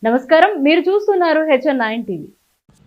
నమస్కారం, మీరు చూస్తున్నారు HN9 టీవీ.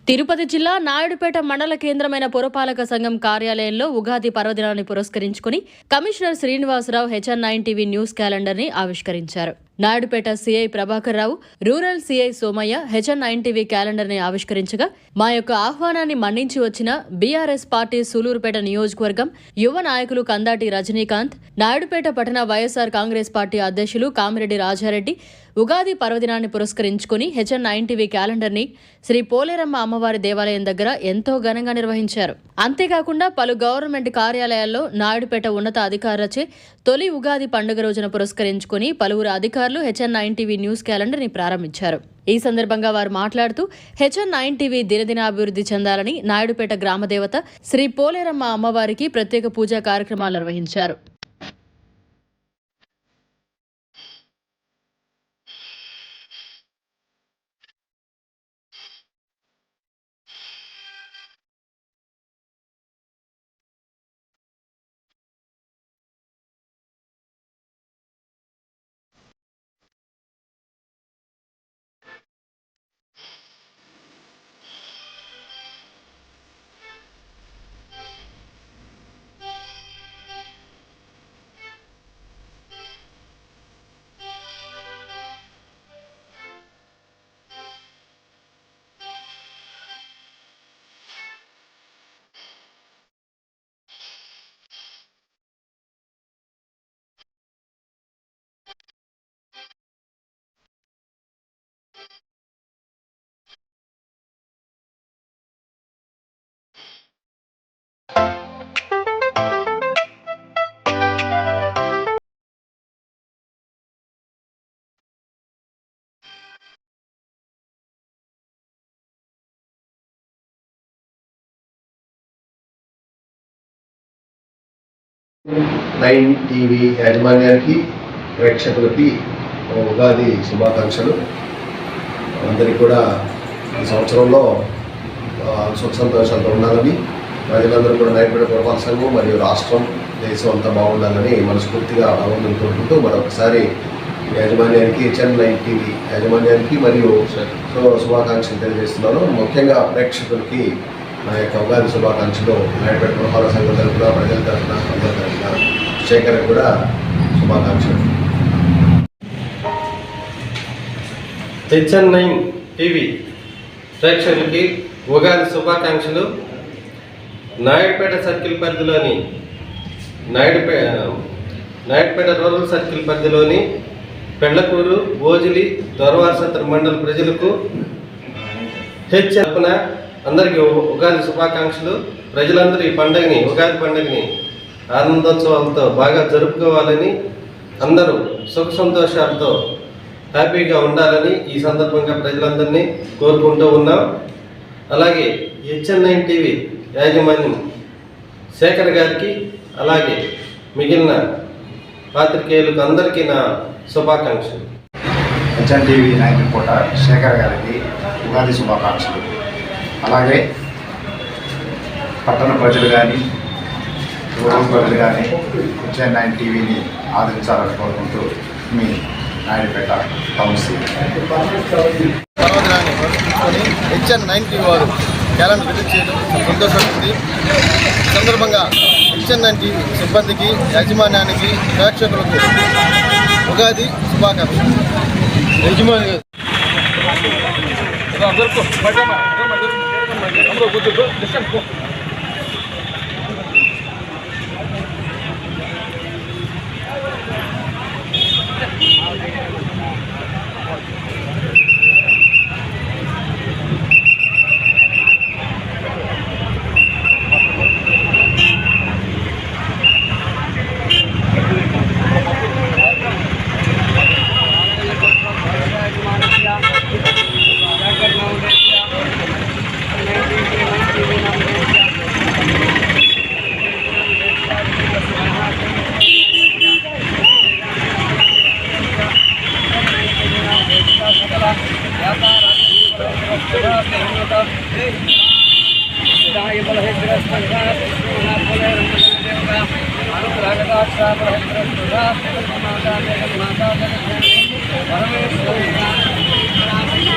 తిరుపతి జిల్లా నాయుడుపేట మండల కేంద్రమైన పురపాలక సంఘం కార్యాలయంలో ఉగాది పర్వదినాన్ని పురస్కరించుకుని commissioner Srinivasarao HN9 TV news calendar ని ఆవిష్కరించారు. Naidupeta CI Prabhakar Rao, rural CI Somayya HN9 TV calendar ని ఆవిష్కరించగా, మా యొక్క ఆహ్వానాన్ని మన్నించి వచ్చిన బీఆర్ఎస్ పార్టీ సూలూరుపేట నియోజకవర్గం యువ నాయకులు కందాటి రజనీకాంత్, నాయుడుపేట పట్టణ వైఎస్ఆర్ కాంగ్రెస్ పార్టీ అధ్యక్షులు కామిరెడ్డి రాజారెడ్డి ఉగాది పర్వదినాన్ని పురస్కరించుకుని HN9 టీవీ క్యాలెండర్ ని శ్రీ పోలేరమ్మ అమ్మవారి దేవాలయం దగ్గర ఎంతో ఘనంగా నిర్వహించారు. అంతేకాకుండా పలు గవర్నమెంట్ కార్యాలయాల్లో నాయుడుపేట ఉన్నత అధికారులచే తొలి ఉగాది పండుగ రోజున పురస్కరించుకుని పలువురు అధికారులు HN9 టీవీ న్యూస్ క్యాలెండర్ ని ప్రారంభించారు. ఈ సందర్భంగా వారు మాట్లాడుతూ HN9 టీవీ దినదినాభివృద్ధి చెందాలని నాయుడుపేట గ్రామదేవత శ్రీ పోలేరమ్మ అమ్మవారికి ప్రత్యేక పూజా కార్యక్రమాలు నిర్వహించారు. నైన్ టీవీ యాజమాన్యానికి, ప్రేక్షకులకి ఉగాది శుభాకాంక్షలు. అందరికీ కూడా ఈ సంవత్సరంలో సుఖ సంతోషాలతో ఉండాలని, ప్రజలందరూ కూడా నాయుడుపేట పురపాలక సంఘం మరియు రాష్ట్రం, దేశం అంతా బాగుండాలని మనస్ఫూర్తిగా భగవంతుని కోరుకుంటూ మరొకసారి యాజమాన్యానికి, HN9 టీవీ యాజమాన్యానికి మరియు శుభాకాంక్షలు తెలియజేస్తున్నాను. ముఖ్యంగా ప్రేక్షకులకి నా యొక్క ఉగాది శుభాకాంక్షలు నాయుడుపేట పురపాలక సంఘం తరఫున, ప్రజల తరఫున, అందరి తరఫున శేఖర్ కూడా శుభాకాంక్షలు. HN9 టీవీ ప్రేక్షకులకి ఉగాది శుభాకాంక్షలు. నాయుడుపేట సర్కిల్ పరిధిలోని నాయుడుపేట రూరల్ సర్కిల్ పరిధిలోని పెళ్లకూరు, ఓజిలి, దొరవారసత్ర మండల ప్రజలకు తరపున అందరికీ ఉగాది శుభాకాంక్షలు. ప్రజలందరూ ఈ పండుగని, ఉగాది పండుగని ఆనందోత్సవాలతో బాగా జరుపుకోవాలని, అందరూ సుఖ సంతోషాలతో హ్యాపీగా ఉండాలని ఈ సందర్భంగా ప్రజలందరినీ కోరుకుంటూ ఉన్నాం. అలాగే HN9 టీవీ యాజమాన్యం శేఖర్ గారికి, అలాగే మిగిలిన పాత్రికేయులకు అందరికీ నా శుభాకాంక్షలు. HN టీవీ నాయకుల శేఖర్ గారికి ఉగాది శుభాకాంక్షలు. అలాగే పట్టణ ప్రజలు కానీ, రూరల్ ప్రజలు కానీ HN9 టీవీని ఆదరించాలని కోరుకుంటూ మీ నాయుడుపేట కౌన్సిల్. పర్వదినాన్ని పురస్కరించుకొని HN9 టీవీ వారు క్యాలెండర్ రిలీజ్ చేయడం సంతోషంగా ఉంది. ఈ సందర్భంగా HN9 టీవీ సిబ్బందికి, యాజమాన్యానికి, ప్రేక్షకులకు ఉగాది శుభాకాంక్షలు. परमेश्वर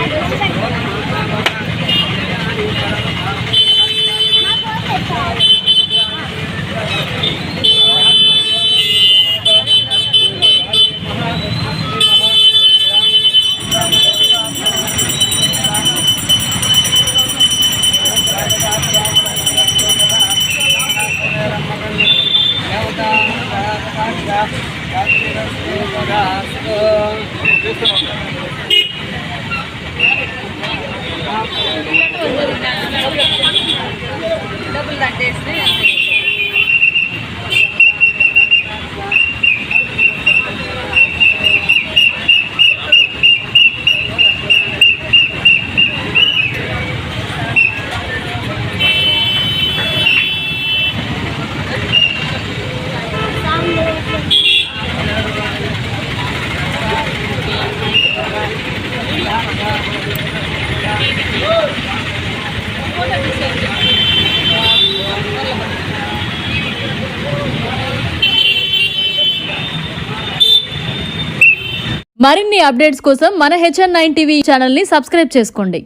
మరిన్ని అప్డేట్స్ కోసం మన HN9 టీవీ ఛానల్ని సబ్స్క్రైబ్ చేసుకోండి.